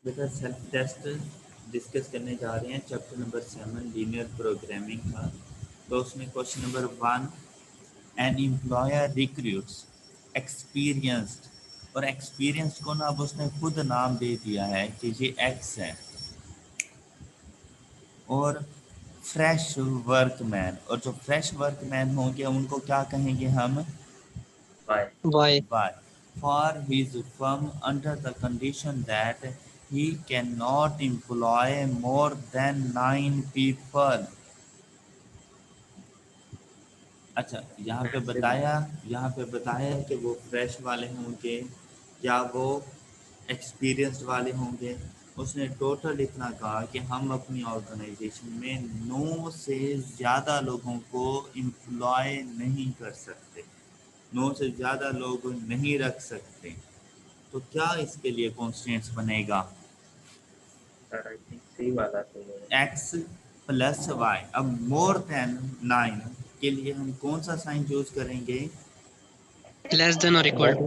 बेटा self test discuss करने जा रहे हैं चैप्टर नंबर 7 लीनियर प्रोग्रामिंग का। तो उसमें question number 1, an employer recruits experienced, और एक्सपीरियंस को ना अब उसने खुद नाम दे दिया है कि ये एक्स है, और फ्रेश वर्कमैन, और जो फ्रेश वर्कमैन होंगे उनको क्या कहेंगे हम? Y. Why? For his firm under the condition that he cannot employ more than 9 people. अच्छा, यहाँ पे बताया कि वो फ्रेश वाले होंगे या वो एक्सपीरियंस्ड वाले होंगे। उसने टोटल इतना कहा कि हम अपनी ऑर्गेनाइजेशन में 9 से ज़्यादा लोगों को एम्प्लॉय नहीं कर सकते, 9 से ज़्यादा लोग नहीं रख सकते। तो क्या इसके लिए कॉन्स्टेंट्स बनेगा? सर आई थिंक सी वाला तो x प्लस वाई। अब मोर देन 9 के लिए हम कौन सा साइन यूज करेंगे? लेस देन और equal to.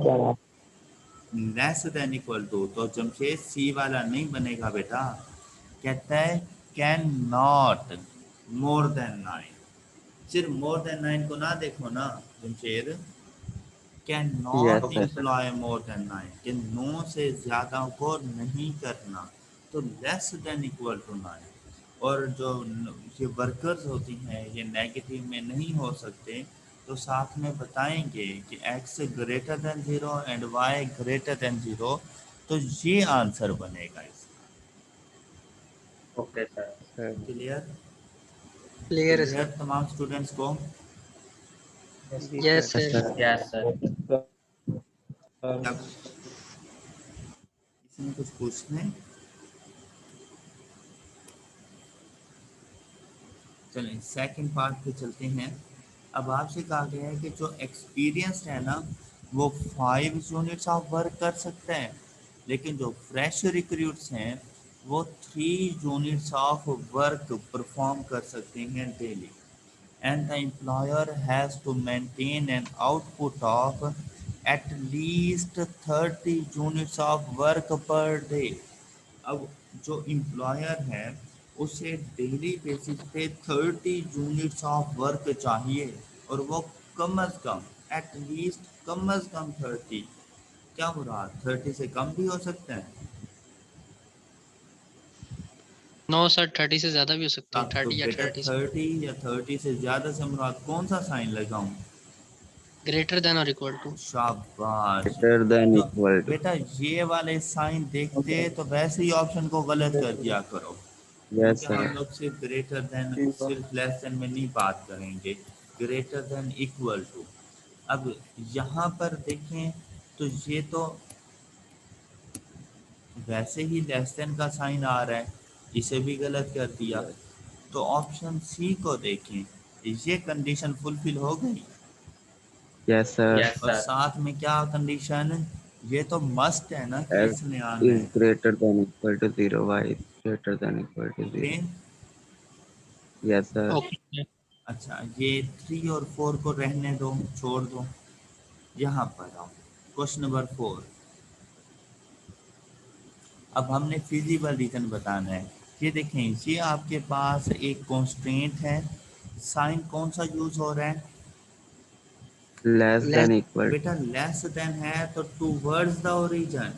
Less than equal to. तो जमशेद सी वाला नहीं बनेगा बेटा, कहता है कैन नॉट मोर देन 9। सिर्फ मोर देन 9 को ना देखो ना Jamshed, can not employ more than 9 कि 9 से ज़्यादा को नहीं करना। तो लेस देन इक्वल टू 9, और जो ये वर्कर्स होती हैं ये नेगेटिव में नहीं हो सकते, तो साथ में बताएंगे कि x greater than 0 and y greater then 0, तो ये आंसर बनेगा इसका। Okay sir. क्लियर? क्लियर है क्लियर सर। तमाम स्टूडेंट्स को? Yes sir. Yes sir. क्या इसमें कुछ पूछने? चलें सेकंड पार्ट पे चलते हैं। अब आपसे कहा गया है कि जो एक्सपीरियंस है ना वो 5 यूनिट्स ऑफ वर्क कर सकते हैं, लेकिन जो फ्रेश रिक्रूट्स हैं वो 3 यूनिट्स ऑफ वर्क परफॉर्म कर सकते हैं daily, and the employer has to maintain an output of at least 30 units of work per day. अब जो एम्प्लॉयर है उसे डेली बेसिस पे 30 यूनिट्स ऑफ वर्क चाहिए, और वो कम अज़ कम, एट लीस्ट कम अज़ कम 30। क्या मुराद, 30 से कम भी हो सकते हैं? नो सर, 30 से ज्यादा भी हो सकते हैं। तो 30 या बेटा 30 से 30 या 30 से ज़्यादा से मुराद कौन सा साइन लगाऊं? ग्रेटर देन और इक्वल टू। शाबाश। ग्रेटर देन तो इक्वल टू। बेटा ये वाले साइन देखते तो वैसे ही ऑप्शन को गलत कर दिया करो, यस क्योंकि हम सर। लोग सिर्फ ग्रेटर देन, सिर्फ लेस देन में नहीं बात करेंगे, ग्रेटर देन इक्वल टू। अब यहाँ पर देखें तो ये तो वैसे ही लेस देन का साइन आ रहा है, इसे भी गलत कर दिया। तो ऑप्शन सी को देखें, ये कंडीशन फुलफिल हो गई। Yes sir. यस और सर। साथ में क्या कंडीशन, ये तो मस्ट है ना कि X इसने आना is है। greater than equal to 0. Y is greater than equal to 0. Okay, Yes sir. Okay. अच्छा ये 3 और 4 को रहने दो, छोड़ दो। यहाँ पर आओ, क्वेश्चन नंबर 4। अब हमने फिजिबल रीजन बताना है। ये देखें, ये आपके पास एक कॉन्स्टेंट है, साइन कौन सा यूज हो रहा है? Less than equal. बेटा लेस देन है तो towards the origin.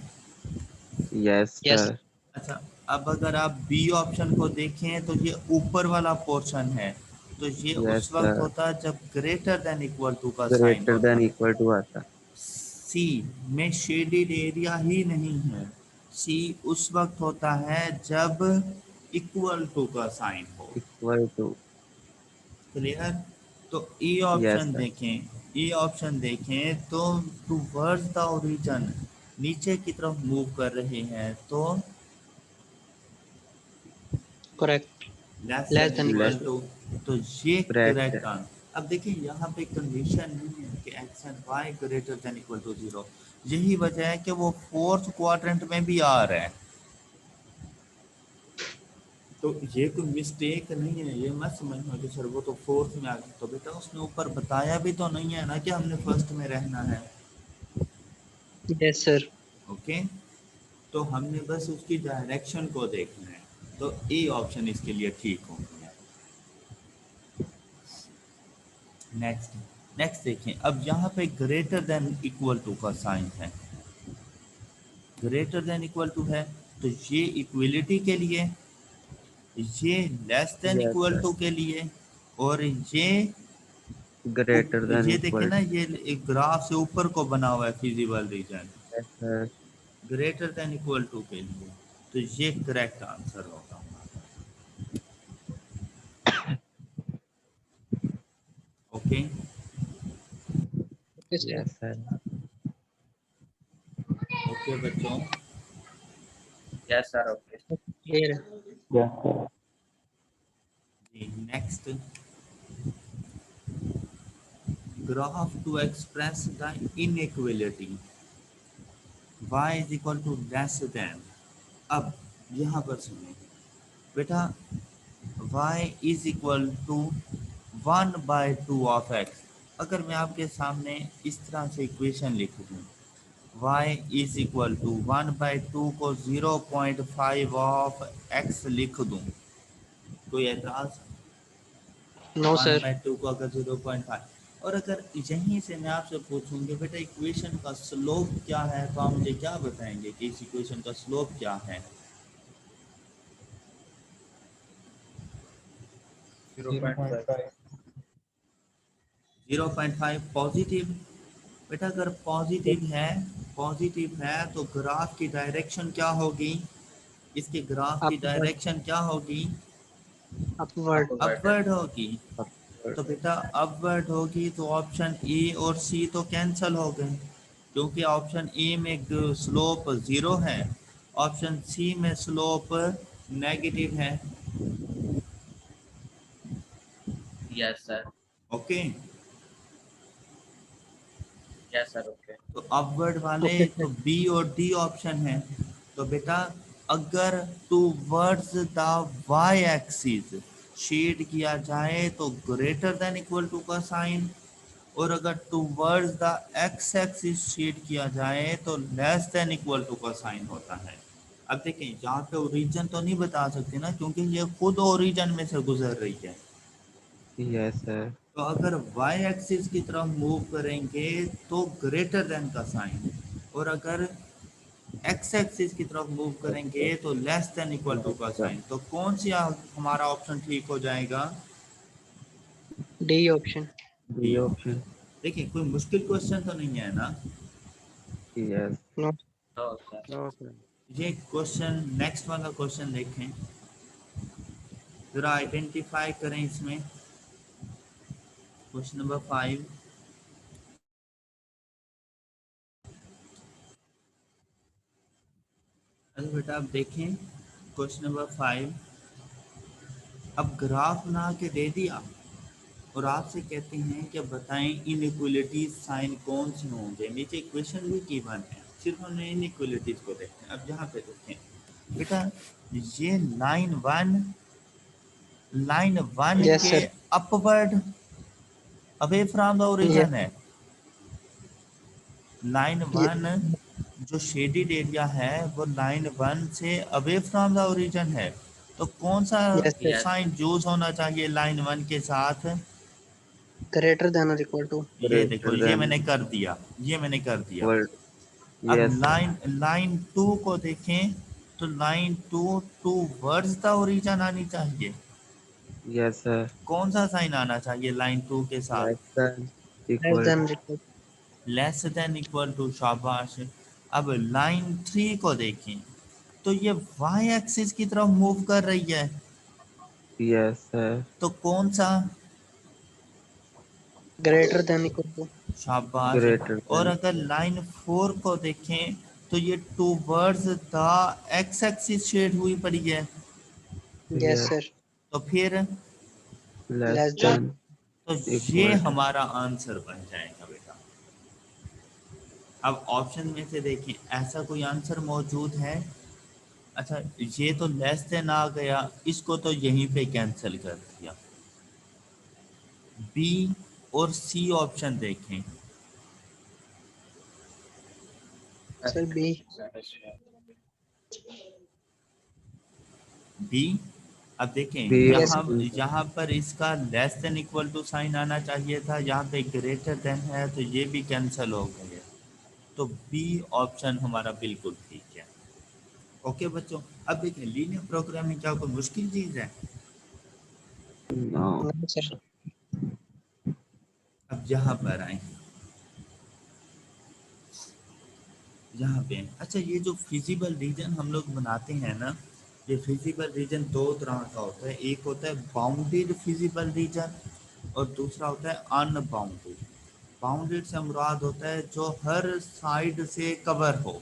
Yes yes. sir. अच्छा, अब अगर आप बी ऑप्शन को देखें तो ये ऊपर वाला पोर्शन है, तो ये Yes उस वक्त sir. होता है जब ग्रेटर देन इक्वल टू का साइन Greater होता। than equal to आता. सी में शेडेड एरिया ही नहीं है, सी उस वक्त होता है जब इक्वल टू का साइन हो। Equal to. क्लियर? तो ई Yes ऑप्शन sir. देखें, ई ऑप्शन देखें तो टूवर्ड्स द ओरिजिन, नीचे की तरफ मूव कर रहे हैं, तो correct. Less less than than equal Less. To. तो ये Correct. Correct answer. अब देखिए यहाँ पे कंडीशन नहीं है कि x and y greater than equal to 0, यही वजह है कि वो फोर्थ क्वाड्रेंट में भी आ रहा है। तो ये कोई मिस्टेक नहीं है, ये मत समझना कि सर वो तो फोर्थ में आ गया। तो बेटा उसने ऊपर बताया भी तो नहीं है ना कि हमने फर्स्ट में रहना है। Yes sir. ओके, तो हमने बस उसकी डायरेक्शन को देखना है, तो ए ऑप्शन इसके लिए ठीक हो गया। नेक्स्ट देखें, अब यहाँ पे ग्रेटर देन इक्वल टू का साइन है, ग्रेटर देन इक्वल टू है, तो ये इक्वलिटी के लिए, ये less than Yes, equal sir. To के लिए, और Greater than ये देखे equal. ना, ये एक ग्राफ से ऊपर को बना हुआ है feasible region, Yes, sir. Greater than equal to के लिए, तो ये करेक्ट आंसर होगा। Okay, okay sir, Yes, sir. Okay बच्चों, Yes, sir. Okay. क्लियर है। Yes, sir. जी next, graph to express the inequality y is equal to less than. अब यहाँ पर सुनिए बेटा, y is equal to 1/2 of x। अगर मैं आपके सामने इस तरह से इक्वेशन लिख दूँ, y इज इक्वल टू 1/2 को 0.5 ऑफ x लिख दूँ, कोई एतराज? No sir. 1/2 को अगर 0.5, और अगर यहीं से मैं आपसे पूछूंगी बेटा इक्वेशन का स्लोप क्या है, तो आप मुझे क्या बताएंगे कि इस इक्वेशन का स्लोप क्या है? 0.5. 0.5 पॉजिटिव। बेटा अगर पॉजिटिव है तो ग्राफ की डायरेक्शन क्या होगी? इसके ग्राफ की अपवर्ड, डायरेक्शन क्या होगी? अपवर्ड। Upward. अपवर्ड होगी। Upward. तो बेटा अपवर्ड होगी तो ऑप्शन ए और सी तो कैंसिल हो गए, क्योंकि ऑप्शन ए में स्लोप 0 है, ऑप्शन सी में स्लोप नेगेटिव है। Yes, sir. Okay, Yes, sir. Okay. तो अपवर्ड वाले ओके तो सर, बी और डी ऑप्शन है। तो बेटा अगर towards the y axis shade किया जाए तो ग्रेटर देन इक्वल टू का साइन, और अगर towards the x axis shade किया जाए तो लेस देन इक्वल टू का साइन होता है। अब देखें यहाँ पे ओरिजिन तो नहीं बता सकते ना, क्योंकि ये खुद ओरिजिन में से गुजर रही है। Yes, sir. तो अगर y एक्सिस की तरफ मूव करेंगे तो ग्रेटर देन का साइन, और अगर x एक्सिस की तरफ मूव करेंगे तो लेस देन इक्वल टू का साइन। तो कौन सी हमारा ऑप्शन ठीक हो जाएगा? D option. D B option. option. देखिए कोई मुश्किल क्वेश्चन तो नहीं है ना? Yes. No. No, sir. No, sir. ये क्वेश्चन, नेक्स्ट वाला क्वेश्चन देखें जरा, आइडेंटिफाई करें इसमें। क्वेश्चन नंबर 5, अरे बेटा आप देखें क्वेश्चन नंबर 5, अब ग्राफ बना के दे दिया और आपसे कहते हैं कि बताएं इनइक्वलिटीज साइन कौन से होंगे। नीचे इक्वेशन भी गिवन है, सिर्फ हमने इनइक्वलिटीज को देखते हैं। अब यहाँ पे देखें बेटा, ये लाइन वन यस के sir. Upward away from the yes. Origin है। लाइन वन जो शेडेड एरिया है वो लाइन वन से अवे फ्रॉम द ओरिजिन है, तो कौन सा yes sir. Yes. Sign use होना चाहिए लाइन वन के साथ? ग्रेटर देन और इक्वल टू। ये देखो, Greater ये than मैंने कर दिया, ये मैंने कर दिया। equal. अब Yes, sir. लाइन टू को देखें तो line towards the origin आनी चाहिए। Yes, sir. कौन सा साइन आना चाहिए लाइन टू के साथ? Less than less equal. Than equal. Less than equal to, शाबाश। अब लाइन थ्री को देखें तो ये वाई एक्सिस की तरफ मूव कर रही है, Yes, sir. तो कौन सा? Greater than equal to. शाबाश। Greater और than. अगर लाइन फोर को देखें तो ये towards the x axis shade हुई पड़ी है, यस Yes. सर। तो फिर Less लेस देन। than तो ये equal to. हमारा आंसर बन जाएगा बेटा। अब ऑप्शन में से देखें ऐसा कोई आंसर मौजूद है? अच्छा, ये तो लेस देन आ गया, इसको तो यहीं पे कैंसिल कर दिया। बी और सी ऑप्शन देखें। Sir B. Satisfied. बी। अब देखें B Yes. यहाँ पर इसका less than equal to sign आना चाहिए था, यहाँ पे ग्रेटर देन है तो ये भी कैंसिल हो गया, तो बी ऑप्शन हमारा बिल्कुल ठीक है। ओके बच्चों, अब देखें लीनियर प्रोग्रामिंग क्या कोई मुश्किल चीज़ है? no. No, sir. अब यहाँ पर आए, यहाँ पे अच्छा ये जो फिजिबल रीजन हम लोग बनाते हैं ना, ये फिजिबल रीजन दो तरह का होता है, एक होता है बाउंडेड फिजिबल रीजन और दूसरा होता है अनबाउंडेड। बाउंडेड से मुराद होता है जो हर साइड से कवर हो,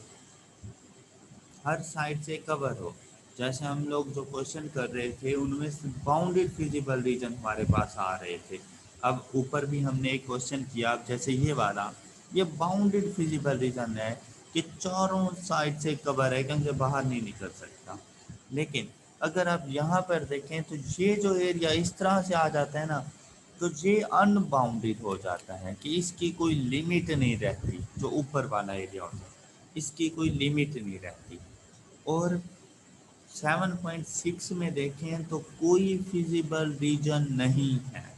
हर साइड से कवर हो। जैसे हम लोग जो क्वेश्चन कर रहे थे उनमें से बाउंडेड फिजिबल रीजन हमारे पास आ रहे थे। अब ऊपर भी हमने एक क्वेश्चन किया, जैसे ये वाला, ये बाउंडेड फिजिबल रीजन है कि चारों साइड से कवर है, कहीं से बाहर नहीं निकल सकता। लेकिन अगर आप यहाँ पर देखें तो ये जो एरिया इस तरह से आ जाता है ना, तो ये अनबाउंडेड हो जाता है कि इसकी कोई लिमिट नहीं रहती। जो ऊपर वाला एरिया होता है इसकी कोई लिमिट नहीं रहती। और 7.6 में देखें तो कोई फिजिबल रीजन नहीं है।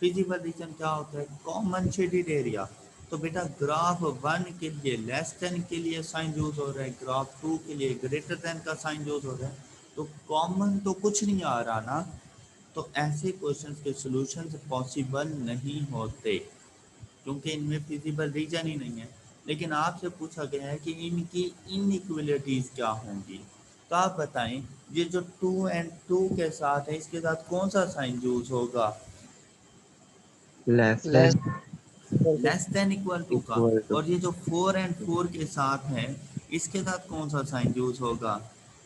फिजिबल रीजन क्या होता है? Common shaded area. तो बेटा ग्राफ 1 के लिए लेस देन के लिए साइन यूज हो रहा है, ग्राफ 2 के लिए ग्रेटर देन का साइन यूज हो रहा है, तो कॉमन तो कुछ नहीं आ रहा ना, तो ऐसे क्वेश्चंस के सॉल्यूशंस पॉसिबल नहीं होते क्योंकि इनमें फिजिबल रीजन ही नहीं है। लेकिन आपसे पूछा गया है कि इनकी इनइक्वलिटीज क्या होंगी, तो आप बताएं ये जो 2 and 2 के साथ है इसके साथ कौन सा साइन यूज होगा? less Less than equal to. Less than equal to का। equal to और ये जो 4 and 4 के साथ है इसके साथ कौन सा साइन यूज होगा?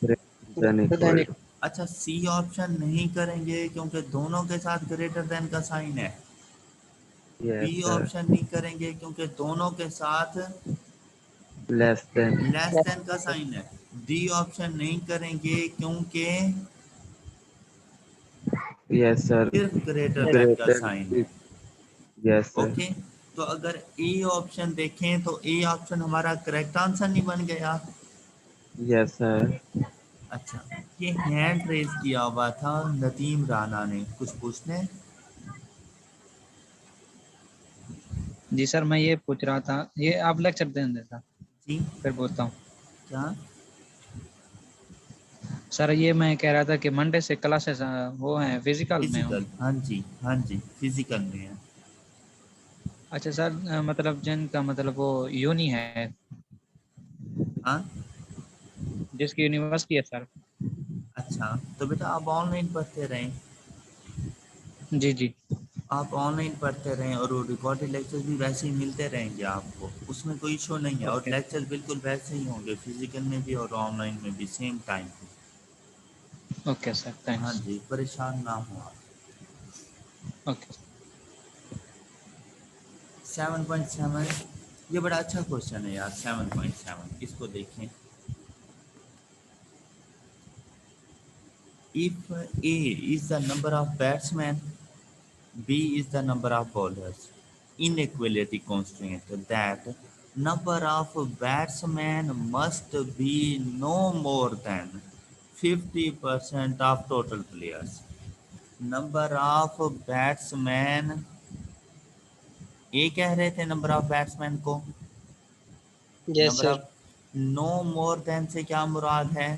greater than Greater than equal equal. to अच्छा सी ऑप्शन नहीं करेंगे क्योंकि दोनों के साथ ग्रेटर देन का साइन है। yes बी sir ऑप्शन नहीं करेंगे क्योंकि दोनों के साथ less than लेस देन का साइन है। डी ऑप्शन नहीं करेंगे क्योंकि yes sir सिर्फ ग्रेटर देन का greater साइन है। yes sir ओके, तो अगर ए ऑप्शन देखें तो ए ऑप्शन हमारा करेक्ट आंसर नहीं बन गया। yes sir अच्छा, ये हैंड रेज किया हुआ था नदीम राना ने, कुछ पूछने? जी सर, मैं ये पूछ रहा था, ये आप लेक्चर देने देता जी फिर बोलता हूँ। क्या? सर ये मैं कह रहा था कि मंडे से क्लासेस वो हैं फिजिकल में फिजिकल, होंगी। हाँ जी हाँ जी फिजिकल में है। अच्छा सर, मतलब जिनका मतलब वो यूनी है, हाँ जिसकी यूनिवर्सिटी है सर। अच्छा, तो बेटा आप ऑनलाइन पढ़ते रहें, जी जी। आप ऑनलाइन पढ़ते रहें और वो रिकॉर्डेड लेक्चर्स भी वैसे ही मिलते रहेंगे आपको, उसमें कोई इशू नहीं है। और ओके लेक्चर बिल्कुल वैसे ही होंगे फिजिकल में भी और ऑनलाइन में भी सेम टाइम पे। ओके सर, हाँ थैंक्स। जी, परेशान ना हो आप। ओके 7.7, ये बड़ा अच्छा क्वेश्चन है यार। 7.7 इसको देखें। If A is the number of batsman, B is the number of bowlers. Inequality constraint that number of batsmen must be no more than 50% of total players. Number of batsmen, ये कह रहे थे number of batsman को। Yes, number sir. Of no more than से क्या मुराद है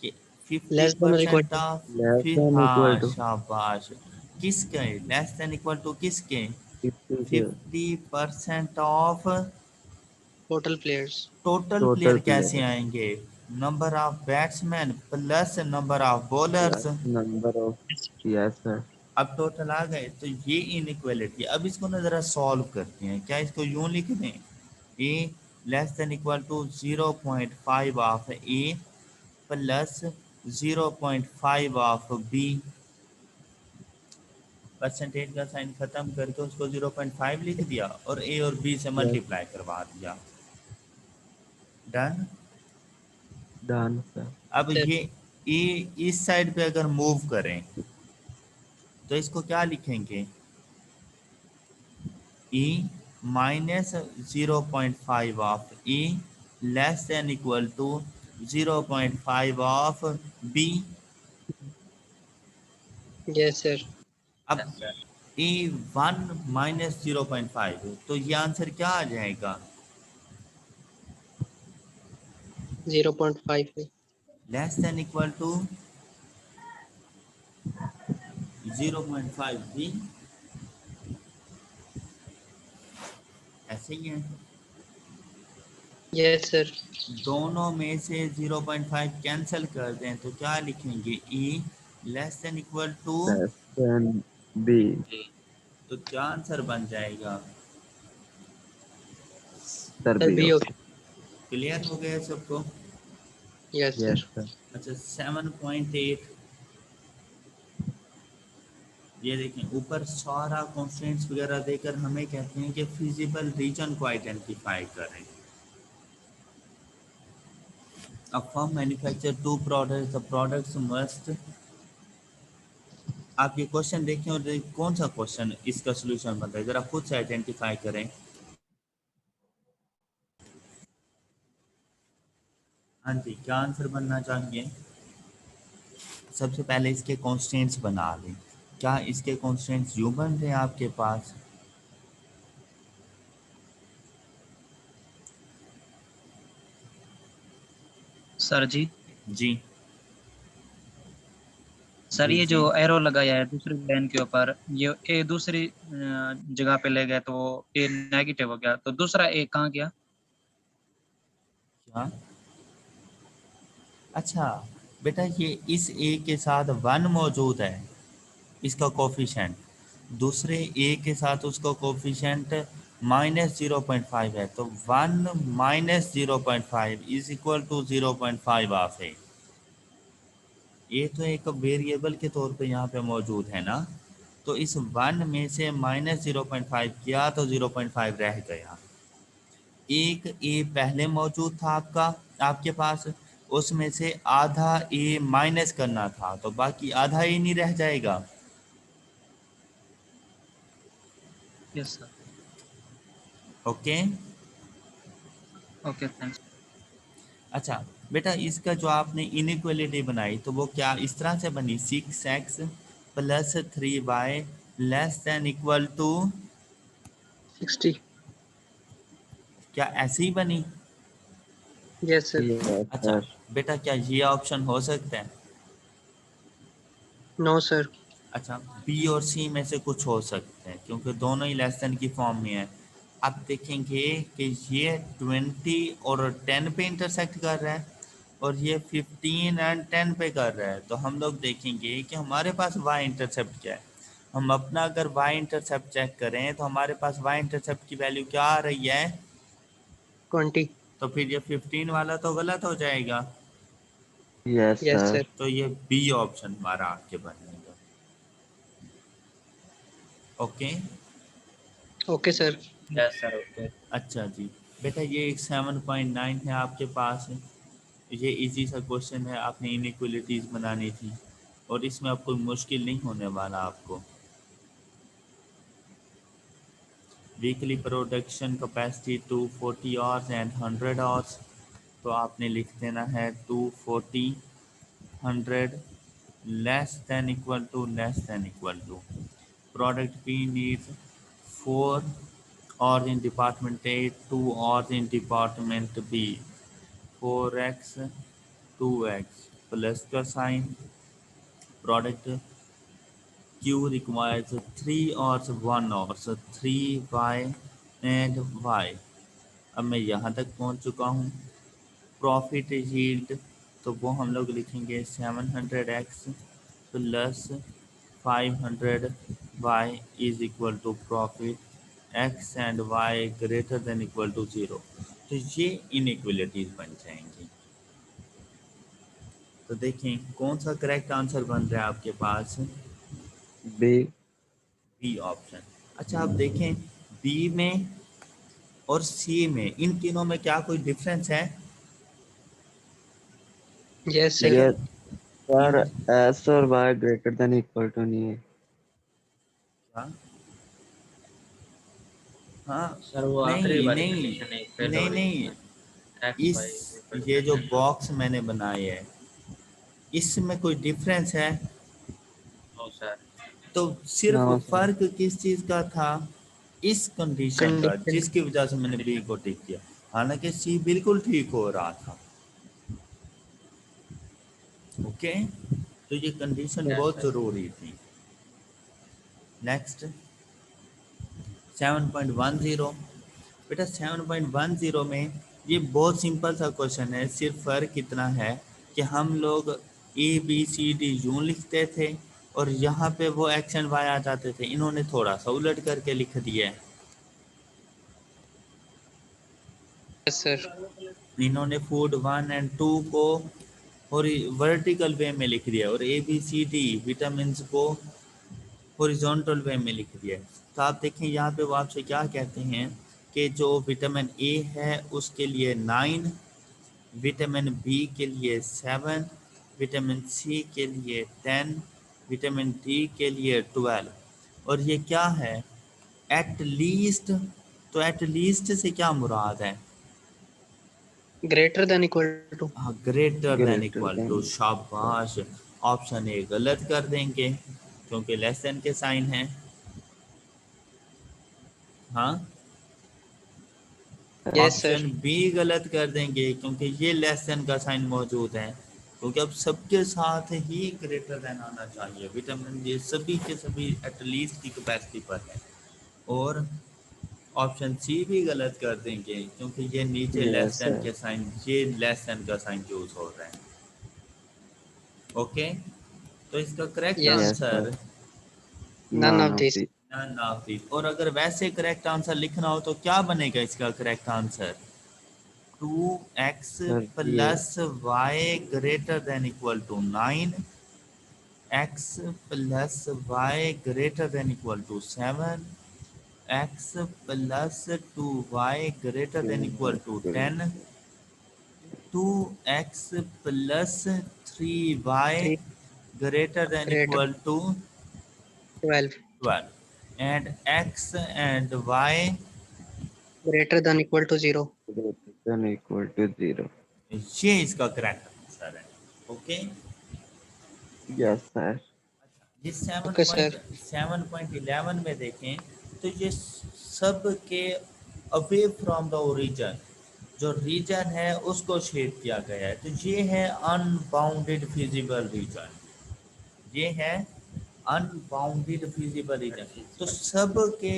कि Less than or equal 50% to. Of, less फिर than equal हाँ to शाबाश, किसके? लेस देन इक्वल टू किसके? 50 50% of Total players. Total player total कैसे players आएंगे? Number of batsman plus number of bowlers. plus number of yes sir अब total आ गए, तो ये इनइक्वालिटी। अब इसको ना जरा सॉल्व करते हैं। क्या इसको यूं लिख दें? A less than equal to 0.5 of a plus 0.5 of b. Percentage का साइन खत्म करके उसको 0.5 लिख दिया और ए और बी से yes मल्टीप्लाई करवा दिया। डन। done sir अब Sir. ये ए इस साइड पे अगर मूव करें तो इसको क्या लिखेंगे? E minus 0.5 of e less than equal to 0.5 of b. Yes, sir. अब Yes, sir. A1 माइनस 0.5, तो ये आंसर क्या आ जाएगा? 0.5 है। Less than equal to 0.5 b, ऐसे ही है। Yes, sir. दोनों में से 0.5 कैंसिल कर दें तो क्या लिखेंगे? E less than equal to, less than B. B. तो क्या आंसर बन जाएगा? Sir, Sir, B B option. option. Clear हो गया सबको? Yes, sir. Yes, sir. अच्छा 7.8, ये देखें ऊपर सारा कॉन्स्टेंट्स वगैरह देकर हमें कहते हैं कि फिजिबल रीजन को आइडेंटिफाई करें। A firm manufacture two products, the products must, आप ये क्वेश्चन देखें और कौन सा क्वेश्चन इसका सोल्यूशन बनता है, जरा खुद से आइडेंटिफाई करें। हाँ जी, क्या आंसर बनना चाहिए? सबसे पहले इसके कॉन्स्टेंट्स बना लें। क्या इसके कॉन्स्टेंट्स यूं बन रहे हैं आपके पास? सर जी, जी सर जी ये जो जी। एरो लगाया है दूसरी लाइन के ऊपर, ये ए दूसरी जगह पे ले गए तो वो ए नेगेटिव हो गया, तो दूसरा ए कहाँ गया? क्या? अच्छा बेटा, ये इस ए के साथ 1 मौजूद है, इसका कोफिशेंट। दूसरे ए के साथ उसका कोफिशेंट -0.5 है, तो 1 - 0.5 इज इक्वल टू 0.5 ऑफ ए। ये तो एक वेरिएबल के तौर पे यहाँ पे मौजूद है ना, तो इस 1 में से -0.5 किया तो 0.5 रह गया। एक ए पहले मौजूद था आपके पास, उसमें से आधा ए माइनस करना था, तो बाकी आधा ए नहीं रह जाएगा। Yes sir. Okay. Okay, thanks. अच्छा बेटा, इसका जो आपने इनइक्वालिटी बनाई तो वो क्या इस तरह से बनी? 6x + 3y less than equal to, 60. क्या ऐसे ही बनी? Yes, sir. Yes, अच्छा sir. बेटा, क्या ये ऑप्शन हो सकता है? No, sir. अच्छा, बी और सी में से कुछ हो सकते हैं क्योंकि दोनों ही लेस देन की फॉर्म में है। आप देखेंगे कि ये 20 और 10 पे इंटरसेक्ट कर रहा है और ये 15 एंड 10 पे कर रहा है, तो हम लोग देखेंगे कि हमारे पास वाई इंटरसेप्ट क्या है। हम अपना अगर वाई इंटरसेप्ट चेक करें तो हमारे पास वाई इंटरसेप्ट की वैल्यू क्या आ रही है? 20. तो फिर ये 15 वाला तो गलत हो जाएगा, Yes, Yes, sir. sir. तो ये बी ऑप्शन हमारा आपके बनेगा। Okay. Okay, sir. Yes, sir. Okay. अच्छा जी बेटा, ये एक 7.9 है आपके पास। ये इजी सा क्वेश्चन है, आपने इनइक्वलिटीज़ बनानी थी और इसमें अब कोई मुश्किल नहीं होने वाला आपको। Weekly production capacity 240 hours and 100 hours, तो आपने लिख देना है 240 100 less than equal to product P needs 4 hours in department A, 2 hours in department B, 4x 2x plus का sign. Product Q requires 3 hours 1 hours 3y and y। अब मैं यहाँ तक पहुँच चुका हूँ। प्रॉफिट यील्ड, तो वो हम लोग लिखेंगे 700x plus 500y is equal to profit x and y greater than equal to 0। तो ये इनइक्वलिटीज बन जाएंगी। तो देखें कौन सा करेक्ट आंसर बन रहा है आपके पास? B. B option. अच्छा आप देखें, बी में और सी में, इन तीनों में क्या कोई डिफरेंस है? Yes, sir. लेकिन Yes, इन, sir. S और Y greater than equal to नहीं है. हाँ हाँ, सर वो आखिरी नहीं वाली नहीं कंडीशन एक फेल हो नहीं रही है नहीं, इसमें। X, इस Y equal ये to जो Z. बॉक्स मैंने बनाए है इसमें कोई डिफरेंस है? No, sir. तो सिर्फ No, sir. फर्क किस चीज का था? इस कंडीशन का, कंडीशन जिसकी वजह से मैंने बी को टिक किया, हालांकि सी बिल्कुल ठीक हो रहा था। ओके, तो ये कंडीशन Yes, बहुत sir. जरूरी थी। नेक्स्ट 7.10 बेटा, 7.10 में ये बहुत सिंपल सा क्वेश्चन है। सिर्फ फर्क इतना है कि हम लोग ABCD यूं लिखते थे और यहाँ पे वो एक्स एंड वाई आ जाते थे, इन्होंने थोड़ा सा उलट करके लिख दिया है। Yes sir. इन्होंने फूड 1 एंड 2 को और वर्टिकल वे में लिख दिया और ABCD विटामिन को हॉरिजॉन्टल वे में लिख दिया है। तो आप देखें यहाँ पे वो आपसे क्या कहते हैं कि जो विटामिन ए है उसके लिए 9, विटामिन बी के लिए 7, विटामिन सी के लिए 10, विटामिन डी के लिए 12। और ये क्या है? At least. तो एट लीस्ट से क्या मुराद है? Greater than equal to. हाँ, greater than Greater equal than to. equal. शाबाश। ऑप्शन ए गलत कर देंगे क्योंकि लेस देन के साइन है। हाँ, यस सर। ऑप्शन बी गलत कर देंगे क्योंकि ये लेस देन का साइन मौजूद है, क्योंकि अब सबके साथ ही ग्रेटर देन आना चाहिए। विटामिन ये सभी के सभी एटलीस्ट की कैपेसिटी पर है। और ऑप्शन सी भी गलत कर देंगे क्योंकि ये नीचे लेस Yes, देन sir. के साइन, ये लेस देन का साइन यूज हो रहा है। ओके, तो इसका correct yes. Yes, sir. Answer none None of of this. the. None of these. और अगर वैसे करेक्ट आंसर लिखना हो तो क्या बनेगा इसका करेक्ट आंसर? 2x Sir, ये plus y greater than equal to 9, x plus y greater than equal to 7, x plus 2y greater than equal to 10, 2x plus 3y 3 greater than greater equal to 12 12 and x and y, greater than equal to 0। greater than equal to 0. ये इसका correct answer है। Okay, Yes, sir. ये okay sir. 7.11 में देखें तो ये सब के अवे फ्रॉम द ओरिजिन, जो रीजन है उसको शेप किया गया है। तो ये है अनबाउंडेड फिजिबल रीजन, ये है अनबाउंडेड फिजिबल रीजन। तो सब के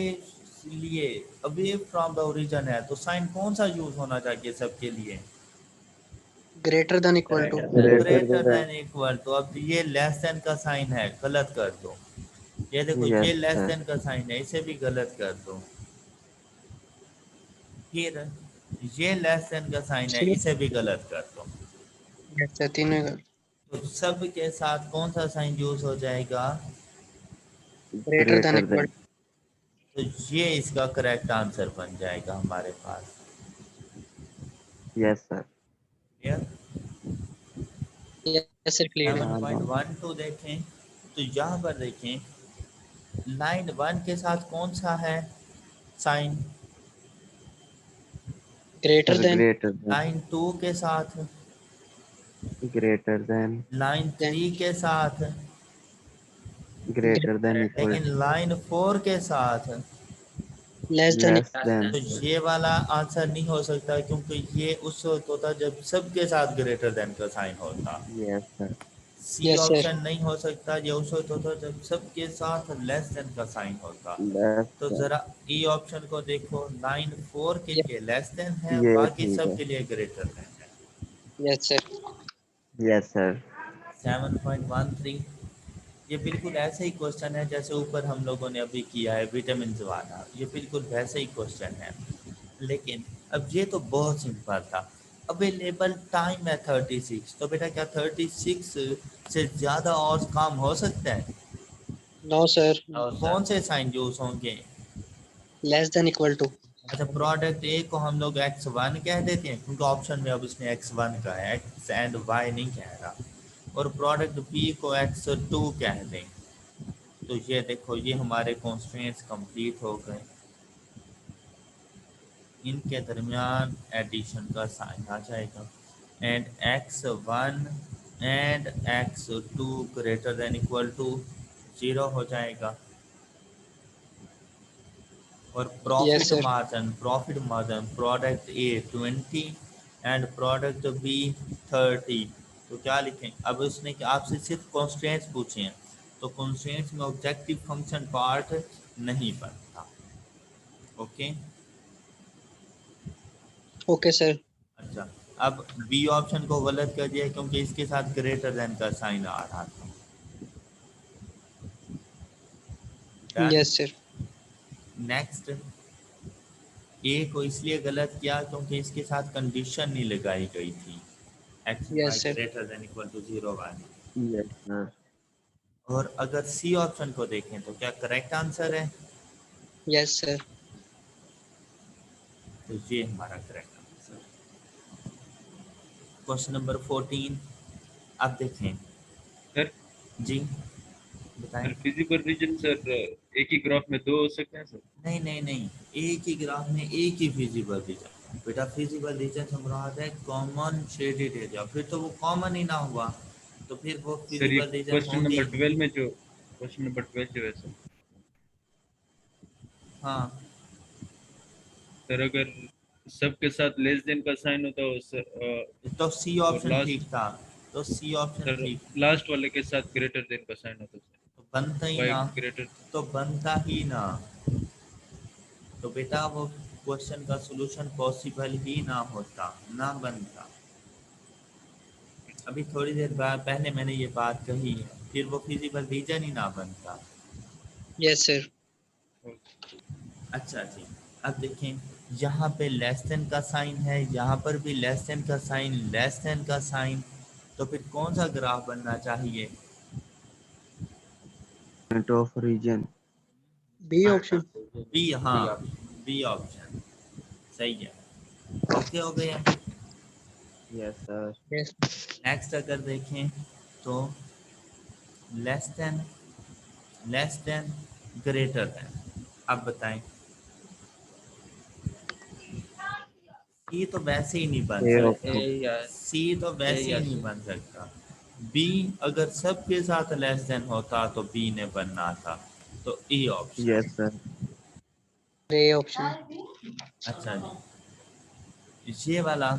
लिए अवे फ्रॉम द ओरिजिन है, तो साइन कौन सा यूज होना चाहिए सबके लिए? Greater than equal to. Greater than equal to. अब ये लेस देन का साइन है, गलत कर दो। ये देखो, ये Yes, लेस sir. देन का साइन है, इसे भी गलत कर दो। फिर ये लेस देन का साइन है, इसे भी गलत कर दो। यस सर, तीनों तो सब के साथ कौन सा साइन यूज हो जाएगा? Greater than Greater equal. than. तो ये इसका करेक्ट आंसर बन जाएगा हमारे पास। Yes, sir. Clear? Yes sir, clear है। 7.12 देखें तो यहाँ पर देखें लाइन 1 के साथ कौन सा है sign? Greater Sir, than. greater than. Line 2 के साथ, Greater than. लाइन 3 के साथ, Greater than equal लेकिन to. लाइन 4 के साथ। Less than. Less तो than. ये वाला आंसर नहीं हो सकता क्योंकि ये उस वक्त होता जब सबके साथ ग्रेटर देन का साइन होता। Yes, sir. सी यस सर। ऑप्शन नहीं हो सकता, ये उस वक्त होता जब सबके साथ लेस देन का साइन होता। Less तो than. जरा ई ऑप्शन को देखो, लाइन 4 के लिए लेस देन है, ये बाकी ठीक सब है। के लिए ग्रेटर देन है। Yes sir. Yes, sir. 7.13 ये बिल्कुल ऐसे ही क्वेश्चन है जैसे ऊपर हम लोगों ने अभी किया है विटामिन वाला, ये बिल्कुल वैसे ही क्वेश्चन है। लेकिन अब ये तो बहुत सिंपल था। अवेलेबल टाइम है 36, तो बेटा क्या 36 से ज़्यादा और काम हो सकता है? No sir. No, sir. कौन से साइन यूज होंगे? Less than equal to. अच्छा, प्रोडक्ट ए को हम लोग x1 कह देते हैं क्योंकि ऑप्शन में अब उसने x1 का है, x एंड y नहीं कह रहा। और प्रोडक्ट बी को x2 कह दें। तो ये देखो, ये हमारे कॉन्स्ट्रेंट्स कंप्लीट हो गए। इनके दरमियान एडिशन का साइन आ जाएगा and x1 and x2 greater than equal to 0 हो जाएगा। और Yes, sir. Profit margin product A 20 and product B 30, तो क्या लिखें? अब उसने आपसे सिर्फ कॉन्स्टेंट्स पूछे हैं, तो कॉन्स्टेंट्स में ऑब्जेक्टिव फंक्शन पार्ट नहीं बनता। Okay Okay, sir. अच्छा, अब बी ऑप्शन को गलत कर दिया क्योंकि इसके साथ ग्रेटर देन का साइन आ रहा था। डन। Yes, sir. नेक्स्ट, ए को इसलिए गलत किया क्योंकि इसके साथ कंडीशन नहीं लगाई गई थी x y Yes, sir. Greater than equal to 0 वाली। Yes, sir. और अगर सी ऑप्शन को देखें तो क्या करेक्ट आंसर है? Yes, sir. तो ये हमारा करेक्ट आंसर। क्वेश्चन नंबर 14 अब देखें सर जी, बताएं। सर फिजिबल रीजन सर एक ही ग्राफ में दो हो सकते हैं सर? नहीं नहीं नहीं, एक ही ग्राफ में एक ही फिजिबल रीजन। बेटा फिजिबल रीजन से मुराद है कॉमन शेडेड एरिया, फिर तो वो कॉमन ही ना हुआ, तो फिर वो सर ये फिजिबल रीजन क्वेश्चन होंगे नंबर ही। 12 में जो क्वेश्चन नंबर 12 जो है सर, हाँ सर अगर सबके साथ लेस देन का साइन होता है सर, तो सी और ऑप्शन ठीक लास्ट था, तो सी ऑप्शन सर ठीक, लास्ट वाले के साथ ग्रेटर देन का साइन होता है तो बनता सर, ही वाई ना, ग्रेटर। तो बनता ही ना, तो बेटा वो क्वेश्चन का सॉल्यूशन पॉसिबल ही ना होता, ना बनता। अभी थोड़ी देर बाद पहले मैंने ये बात कही है, फिर वो फिजिबल रीजन ही ना बनता। Yes, sir. अच्छा जी, अब देखें यहाँ पे लेस देन का साइन है, यहाँ पर भी लेस देन का साइन, लेस देन का साइन, तो फिर कौन सा ग्राफ बनना चाहिए? Point of region. B option. B, हाँ बी ऑप्शन सही है। ओके हो गया। Yes, sir. Yes. नेक्स्ट अगर देखें तो लेस देन ग्रेटर देन, अब बताएं। सी तो वैसे ही नहीं बन A सर सकता, ए option. या सी तो ए वैसे ही या नहीं बन सकता। बी अगर सबके साथ लेस देन होता तो बी ने बनना था, तो E option. Yes, sir. A option. अच्छा जी, ये वाला,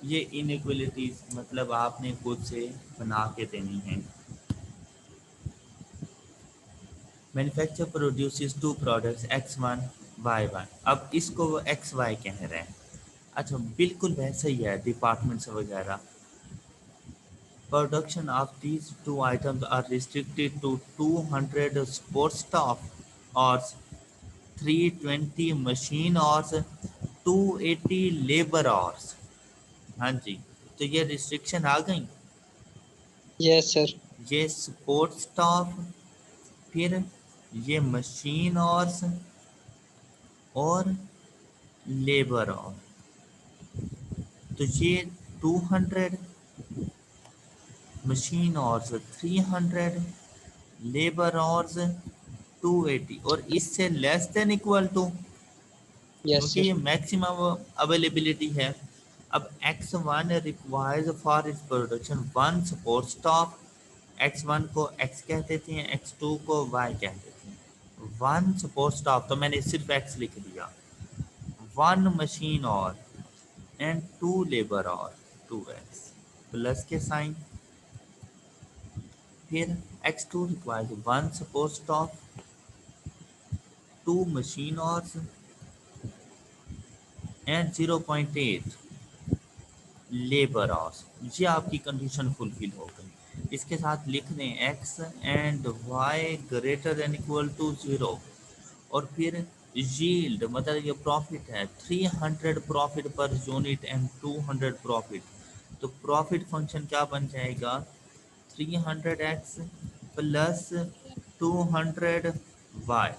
ये इनइक्वलिटीज मतलब आपने खुद से बना के देनी है। Manufacture produces two products x1 y1, अब इसको वो xy कह रहे हैं। अच्छा बिल्कुल वैसे ही है डिपार्टमेंट्स वगैरह। Production of these two items are restricted to 200 support staff hours, 320 machine hours, 280 labor hours। हाँ जी, तो ये रिस्ट्रिक्शन आ गई। Yes, sir. ये सपोर्ट स्टाफ, फिर ये मशीन आवर्स और लेबर आवर, तो ये 200 मशीन आवर्स, 300 लेबर आवर्स, 280 और इससे less than equal to, Yes, क्योंकि sir. ये मैक्सिमम अवेलेबिलिटी है। अब x1 requires for its production one support staff, x1 को x कहते थे, x2 को y कहते थे। वन सपोर्ट स्टाफ तो मैंने सिर्फ x लिख दिया, वन मशीन और एंड टू लेबर और 2x प्लस के साइन, फिर x2 requires one support staff, two machine और एंड 0.8 लेबर आवर्स। ये आपकी कंडीशन फुलफिल हो गई। इसके साथ लिख दें x and y greater than equal to 0, और फिर यील्ड मतलब ये प्रॉफिट है, 300 profit per unit and 200 profit, तो प्रॉफिट फंक्शन क्या बन जाएगा? 300x plus 200y।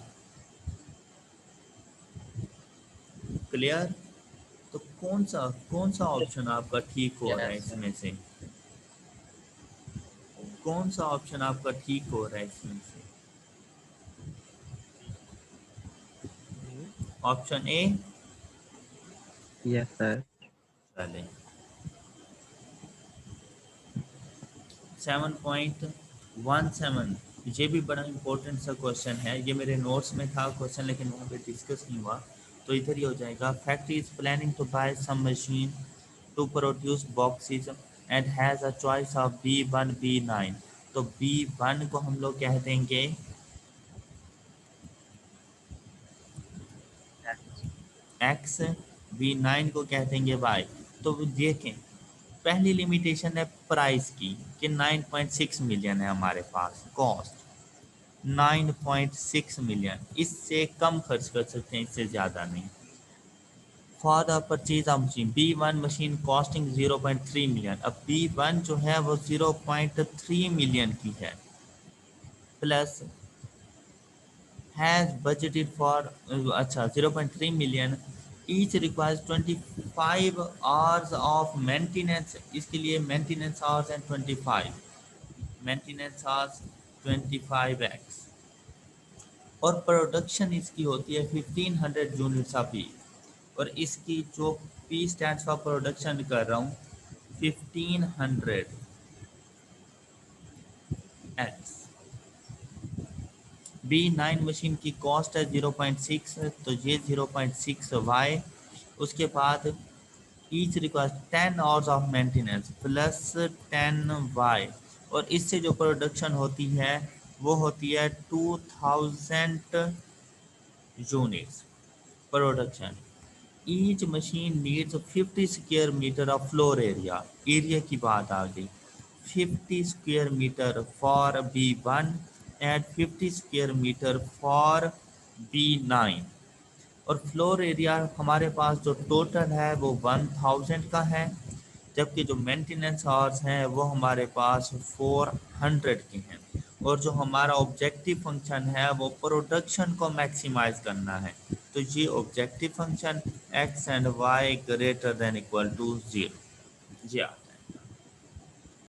क्लियर? तो कौन सा ऑप्शन आपका ठीक हो रहा है यस सर। इसमें से? कौन सा ऑप्शन आपका ठीक हो रहा है इसमें से? Option A Yes, sir. चलें 7.17 ये भी बड़ा इंपॉर्टेंट सा क्वेश्चन है। ये मेरे नोट्स में था क्वेश्चन, लेकिन वहाँ पे डिस्कस नहीं हुआ, तो इधर ही हो जाएगा। Factory is planning to buy some machine to produce boxes and has a choice of B1 B9। तो B1 को हम लोग कह देंगे X, B9 को कह देंगे Y। तो देखें पहली लिमिटेशन है प्राइस की कि 9.6 मिलियन है हमारे पास कॉस्ट, 9.6 मिलियन, इससे कम खर्च कर सकते हैं, इससे ज़्यादा नहीं। For the purchase of machine B1 machine costing 0.3 million. अब B1 जो है वो 0.3 मिलियन की है, plus has budgeted for 0.3 million. Each requires 25 hours of maintenance. इसके लिए maintenance hours and 25 maintenance hours 25x। और प्रोडक्शन इसकी होती है 1500 यूनिट्स ऑफ पी। और इसकी जो P स्टैंड्स फॉर प्रोडक्शन कर रहा हूँ 1500x। B9 मशीन की कॉस्ट है 0.6, तो ये 0.6y। उसके बाद each requires 10 hours of maintenance plus 10y। और इससे जो प्रोडक्शन होती है वो होती है 2000 units production. Each machine needs 50 square metre of floor area. Area की बात आ गई, 50 square metre for B1 and 50 square metre for B9। और फ्लोर एरिया हमारे पास जो टोटल है वो 1000 का है, जबकि जो मेंटेनेंस आवर्स हैं वो हमारे पास 400 के हैं। और जो हमारा ऑब्जेक्टिव फंक्शन है वो प्रोडक्शन को मैक्सिमाइज करना है। तो ये objective function x and y greater than equal to 0। जी हाँ,